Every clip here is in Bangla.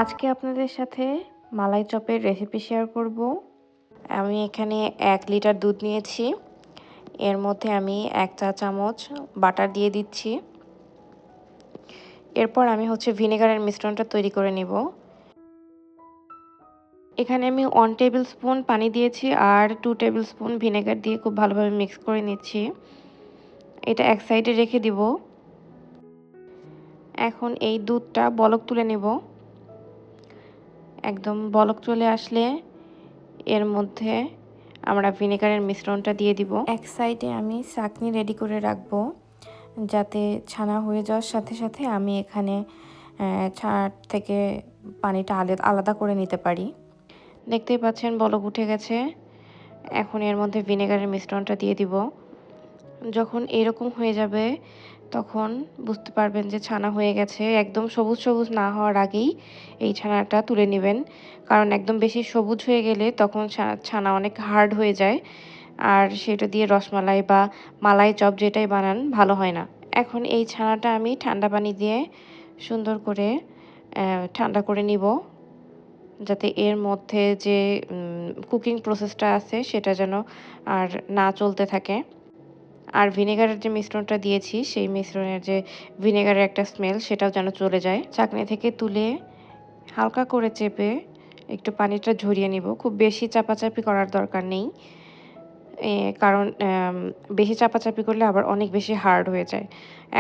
আজকে আপনাদের সাথে মালাই চপের রেসিপি শেয়ার করব। আমি এখানে 1 লিটার দুধ নিয়েছি। এর মধ্যে আমি 1 চা চামচ বাটার দিয়ে দিচ্ছি। এরপর আমি ভিনেগারের মিশ্রণটা তৈরি করে নিব। এখানে আমি 1 টেবিল স্পুন পানি দিয়েছি আর 2 টেবিল স্পুন ভিনেগার দিয়ে খুব ভালোভাবে মিক্স করে নিচ্ছি। এটা এক সাইডে রেখে দিব। এখন এই দুধটা বলক তুলে নেব। একদম বলক চলে আসলে এর মধ্যে আমরা ভিনেগারের মিশ্রণটা দিয়ে দিব। এক সাইডে আমি ছাঁকনি রেডি করে রাখবো, যাতে ছানা হয়ে যাওয়ার সাথে সাথে আমি এখানে ছানার থেকে পানিটা আলাদা করে নিতে পারি। দেখতেই পাচ্ছেন বলক উঠে গেছে। এখন এর মধ্যে ভিনেগারের মিশ্রণটা দিয়ে দিব। যখন এরকম হয়ে যাবে তখন বুঝতে পারবেন যে ছানা হয়ে গেছে। একদম সবুজ সবুজ না হওয়ার আগেই এই ছানাটা তুলে নেবেন, কারণ একদম বেশি সবুজ হয়ে গেলে তখন ছানা অনেক হার্ড হয়ে যায়, আর সেটা দিয়ে রসমালাই বা মালাই চপ যেটাই বানান ভালো হয় না। এখন এই ছানাটা আমি ঠান্ডা পানি দিয়ে সুন্দর করে ঠান্ডা করে নিব, যাতে এর মধ্যে যে কুকিং প্রসেসটা আছে সেটা যেন আর না চলতে থাকে। আর ভিনেগারের যে মিশ্রণটা দিয়েছি সেই মিশ্রণের যে ভিনেগারের একটা স্মেল সেটাও যেন চলে যায়। চাকনি থেকে তুলে হালকা করে চেপে একটু পানিটা ঝরিয়ে নিব। খুব বেশি চাপাচাপি করার দরকার নেই, কারণ বেশি চাপাচাপি করলে আবার অনেক বেশি হার্ড হয়ে যায়।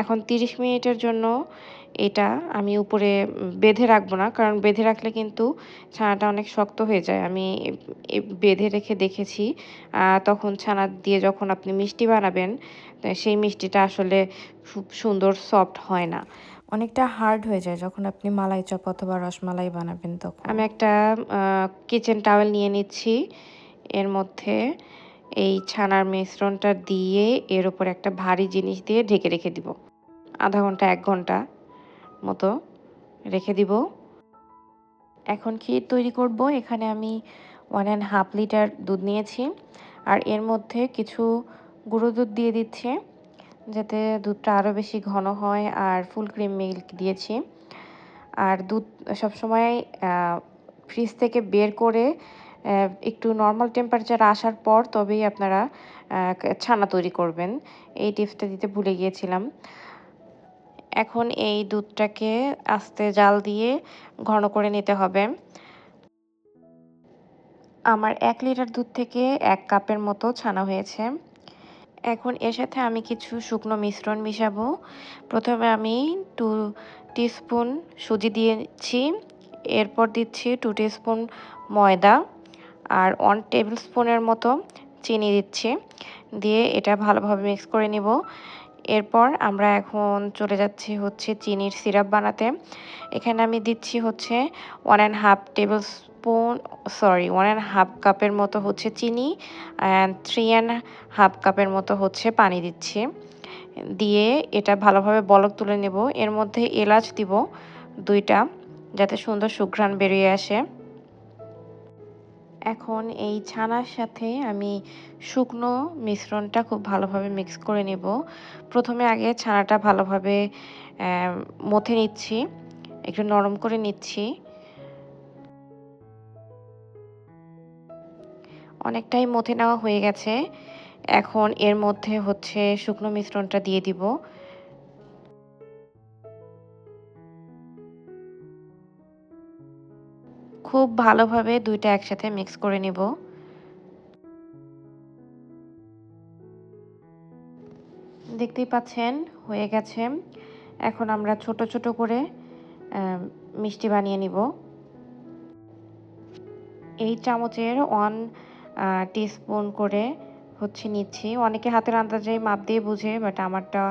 এখন 30 মিনিটের জন্য এটা আমি উপরে বেঁধে রাখবো না, কারণ বেঁধে রাখলে কিন্তু ছানাটা অনেক শক্ত হয়ে যায়। আমি বেঁধে রেখে দেখেছি, তখন ছানা দিয়ে যখন আপনি মিষ্টি বানাবেন সেই মিষ্টিটা আসলে খুব সুন্দর সফট হয় না, অনেকটা হার্ড হয়ে যায় যখন আপনি মালাই চপ অথবা রসমালাই বানাবেন তখন। আমি একটা কিচেন টাওয়েল নিয়ে নিচ্ছি। এর মধ্যে এই ছানার মিশ্রণটা দিয়ে এর উপর একটা ভারী জিনিস দিয়ে ঢেকে রেখে দিব। আধা ঘন্টা 1 ঘন্টা মতো রেখে দিব। এখন ক্ষীর তৈরি করব। এখানে আমি 1.5 লিটার দুধ নিয়েছি আর এর মধ্যে কিছু গুঁড়ো দুধ দিয়ে দিচ্ছি, যাতে দুধটা আরও বেশি ঘন হয়, আর ফুল ক্রিম মিল্ক দিয়েছি। আর দুধ সবসময় ফ্রিজ থেকে বের করে একটু নর্মাল টেম্পারেচার আসার পর তবেই আপনারা ছানা তৈরি করবেন। এই টিপসটা দিতে ভুলে গিয়েছিলাম। এখন এই দুধটাকে আস্তে জাল দিয়ে ঘন করে নিতে হবে। আমার 1 লিটার দুধ থেকে 1 কাপের মতো ছানা হয়েছে। এখন এর সাথে আমি কিছু শুকনো মিশ্রণ মিশাবো। প্রথমে আমি 2 টিস্পুন সুজি দিয়েছি। এরপর দিচ্ছি 2 টিস্পুন ময়দা আর 1 টেবিল স্পুনের মতো চিনি দিচ্ছি। দিয়ে এটা ভালোভাবে মিক্স করে নিব। এরপর আমরা এখন চলে যাচ্ছি চিনির সিরাপ বানাতে। এখানে আমি দিচ্ছি 1.5 কাপের মতো চিনি, অ্যান্ড 3.5 কাপের মতো পানি দিচ্ছি। দিয়ে এটা ভালোভাবে বলক তুলে নেব। এর মধ্যে এলাচ দিব 2টা, যাতে সুন্দর সুঘ্রাণ বেরিয়ে আসে। এখন এই ছানার সাথে আমি শুকনো মিশ্রণটা খুব ভালোভাবে মিক্স করে নেব। প্রথমে আগে ছানাটা ভালোভাবে মথে নিচ্ছি, একটু নরম করে নিচ্ছি। অনেকটাই মথে নেওয়া হয়ে গেছে। এখন এর মধ্যে শুকনো মিশ্রণটা দিয়ে দিব। খুব ভালোভাবে 2টা একসাথে মিক্স করে নিব। দেখতেই পাচ্ছেন হয়ে গেছে। এখন আমরা ছোট ছোট করে মিষ্টি বানিয়ে নিব। এই চামচের 1 টিস্পুন করে নিচ্ছি। অনেকে হাতের আন্দাজে মাপ দিয়ে বুঝে, বাট আমারটা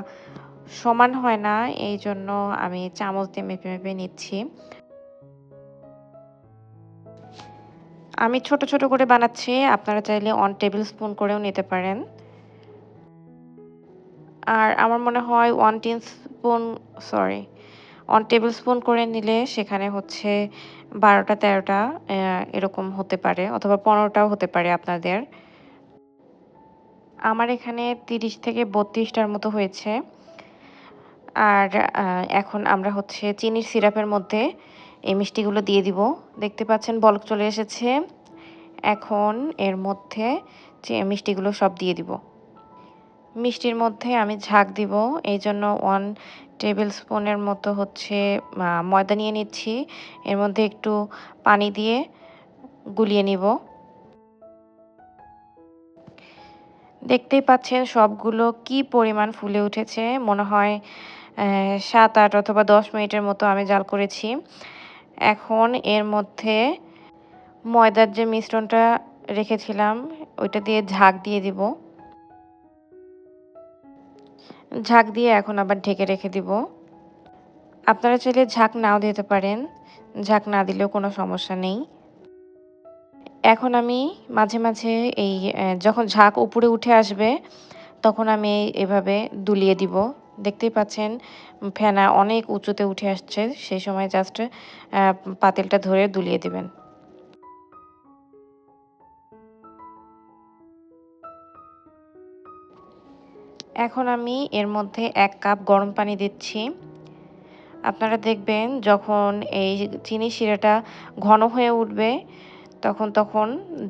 সমান হয় না, এই জন্য আমি চামচ দিয়ে মেপে মেপে নিচ্ছি। আমি ছোট ছোট করে বানাচ্ছি, আপনারা চাইলে 1 টেবিল স্পুন করেও নিতে পারেন। আর আমার মনে হয় 1 টেবিল স্পুন করে নিলে সেখানে 12টা 13টা এরকম হতে পারে, অথবা 15টাও হতে পারে আপনাদের। আমার এখানে 30 থেকে 32টার মতো হয়েছে। আর এখন আমরা চিনির সিরাপের মধ্যে এই মিষ্টিগুলো দিয়ে দিব। দেখতে পাচ্ছেন বলক চলে এসেছে। এখন এর মধ্যে যে মিষ্টিগুলো সব দিয়ে দিব। মিষ্টির মধ্যে আমি ঝাঁক দিব, এই জন্য 1 টেবিল স্পুনের মতো হচ্ছে ময়দা নিয়ে নিচ্ছি। এর মধ্যে একটু পানি দিয়ে গুলিয়ে নিব। দেখতেই পাচ্ছেন সবগুলো কি পরিমাণ ফুলে উঠেছে। মনে হয় 7-8 অথবা 10 মিনিটের মতো আমি জাল করেছি। এখন এর মধ্যে ময়দার যে মিশ্রণটা রেখেছিলাম ওইটা দিয়ে ঝাঁক দিয়ে দিব। ঝাঁক দিয়ে এখন আবার ঢেকে রেখে দিব। আপনারা চাইলে ঝাঁক নাও দিতে পারেন, ঝাঁক না দিলেও কোনো সমস্যা নেই। এখন আমি মাঝে মাঝে এই যখন ঝাঁক উপরে উঠে আসবে তখন আমি এভাবে দুলিয়ে দিব। দেখতেই পাচ্ছেন ফেনা অনেক উঁচুতে উঠে আসছে, সেই সময় জাস্ট পাতিলটা ধরে দুলিয়ে দিবেন। এখন আমি এর মধ্যে 1 কাপ গরম পানি দিচ্ছি। আপনারা দেখবেন যখন এই চিনি শিরাটা ঘন হয়ে উঠবে তখন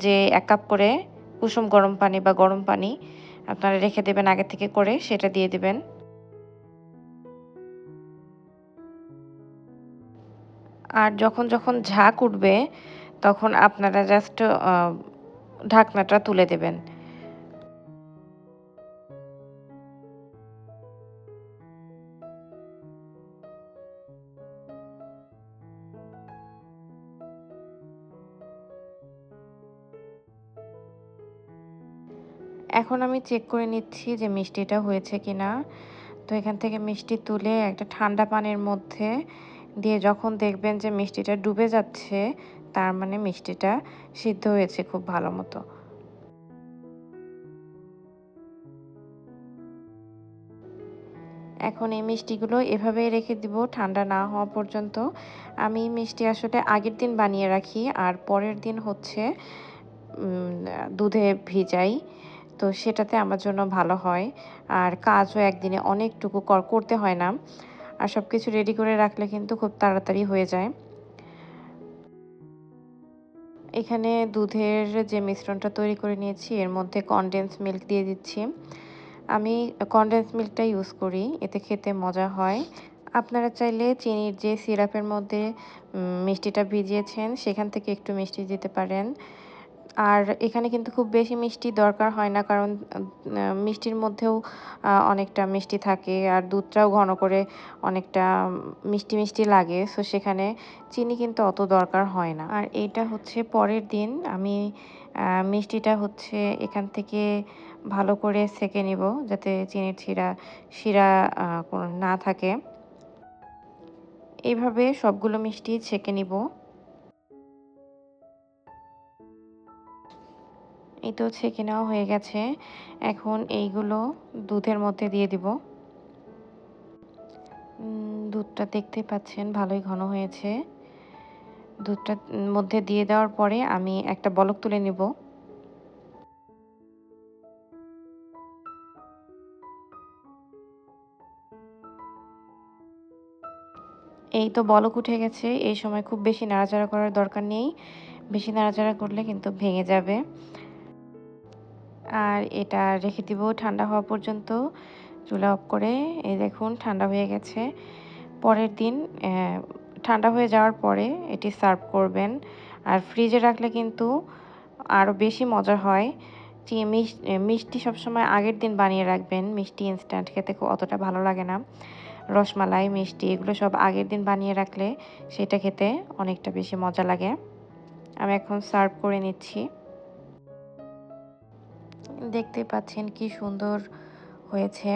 যে 1 কাপ করে কুসুম গরম পানি বা গরম পানি আপনারা রেখে দেবেন আগে থেকে করে, সেটা দিয়ে দিবেন। আর যখন ঝাঁক উঠবে তখন আপনারা জাস্ট ঢাকনাটা তুলে দেবেন। এখন আমি চেক করে নিচ্ছি যে মিষ্টিটা হয়েছে কিনা। তো এখান থেকে মিষ্টি তুলে একটা ঠান্ডা পানির মধ্যে দিয়ে যখন দেখবেন যে মিষ্টিটা ডুবে যাচ্ছে, তার মানে মিষ্টিটা সিদ্ধ হয়েছে খুব ভালো মতো। এখন এই মিষ্টিগুলো এভাবেই রেখে দিব ঠান্ডা না হওয়া পর্যন্ত। আমি মিষ্টি আসলে আগের দিন বানিয়ে রাখি আর পরের দিন হচ্ছে দুধে ভিজাই। তো সেটাতে আমার জন্য ভালো হয়। আর কাজও একদিনে অনেকটুকু করতে হয় না। আর সবকিছু রেডি করে রাখলে কিন্তু খুব তাড়াতাড়ি হয়ে যায়। এখানে দুধের যে মিশ্রণটা তৈরি করে নিয়েছি এর মধ্যে কনডেন্স মিল্ক দিয়ে দিচ্ছি। আমি কনডেন্স মিল্কটা ইউজ করি, এতে খেতে মজা হয়। আপনারা চাইলে চিনির যে সিরাপের মধ্যে মিষ্টিটা ভিজিয়েছেন সেখান থেকে একটু মিষ্টি দিতে পারেন। আর এখানে কিন্তু খুব বেশি মিষ্টি দরকার হয় না, কারণ মিষ্টির মধ্যেও অনেকটা মিষ্টি থাকে আর দুধটাও ঘন করে অনেকটা মিষ্টি মিষ্টি লাগে। সো সেখানে চিনি কিন্তু অত দরকার হয় না। আর এইটা হচ্ছে পরের দিন আমি মিষ্টিটা হচ্ছে এখান থেকে ভালো করে সেঁকে নিব যাতে চিনির শিরা কোনো না থাকে। এইভাবে সবগুলো মিষ্টি ছেঁকে নিব। এই তো ছেঁকে নেওয়া হয়ে গেছে। এখন এইগুলো দুধের মধ্যে দিয়ে দিব। দুধটা দেখতে পাচ্ছেন ভালোই ঘন হয়েছে। দুধটা মধ্যে দিয়ে দেওয়ার পরে আমি একটা বলক তুলে নিব। এই তো বলক উঠে গেছে। এই সময় খুব বেশি নাড়াচাড়া করার দরকার নেই। বেশি নাড়াচাড়া করলে কিন্তু ভেঙে যাবে। আর এটা রেখে দিব ঠান্ডা হওয়া পর্যন্ত। চুলা অফ করে এই দেখুন ঠান্ডা হয়ে গেছে। পরের দিন ঠান্ডা হয়ে যাওয়ার পরে এটি সার্ভ করবেন। আর ফ্রিজে রাখলে কিন্তু আরও বেশি মজা হয়। মিষ্টি সবসময় আগের দিন বানিয়ে রাখবেন। মিষ্টি ইনস্ট্যান্ট খেতে অতটা ভালো লাগে না। রসমালাই, মিষ্টি এগুলো সব আগের দিন বানিয়ে রাখলে সেটা খেতে অনেকটা বেশি মজা লাগে। আমি এখন সার্ভ করে নিচ্ছি। দেখতে পাচ্ছেন কি সুন্দর হয়েছে।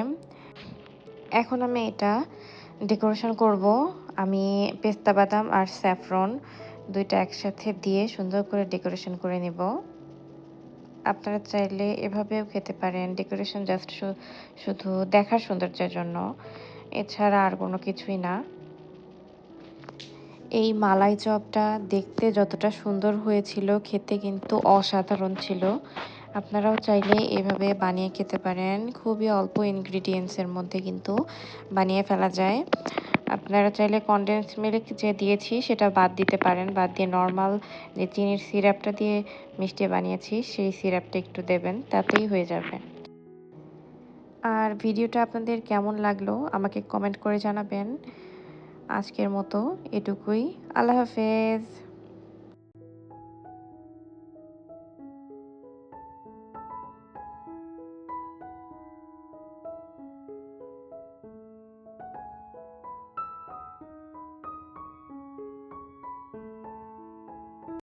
এখন আমি এটা ডেকোরেশন করব। আমি পেস্তা বাদাম আর স্যাফরন দুইটা একসাথে দিয়ে সুন্দর করে ডেকোরেশন করে নিব। আপনারা চাইলে এভাবেও খেতে পারেন। ডেকোরেশন জাস্ট শুধু দেখার সৌন্দর্যের জন্য, এছাড়া আর কোনো কিছুই না। এই মালাই চপটা দেখতে যতটা সুন্দর হয়েছিল, খেতে কিন্তু অসাধারণ ছিল। আপনারাও চাইলে এভাবে বানিয়ে খেতে পারেন। খুবই অল্প ইনগ্রিডিয়েন্টসের মধ্যে কিন্তু বানিয়ে ফেলা যায়। আপনারা চাইলে কনডেন্স মিল্ক যে দিয়েছি সেটা বাদ দিতে পারেন। বাদ দিয়ে নরমাল যে চিনির সিরাপটা দিয়ে মিষ্টি বানিয়েছি সেই সিরাপটা একটু দেবেন, তাতেই হয়ে যাবে। আর ভিডিওটা আপনাদের কেমন লাগলো আমাকে কমেন্ট করে জানাবেন। আজকের মতো এটুকুই। আল্লাহ হাফেজ।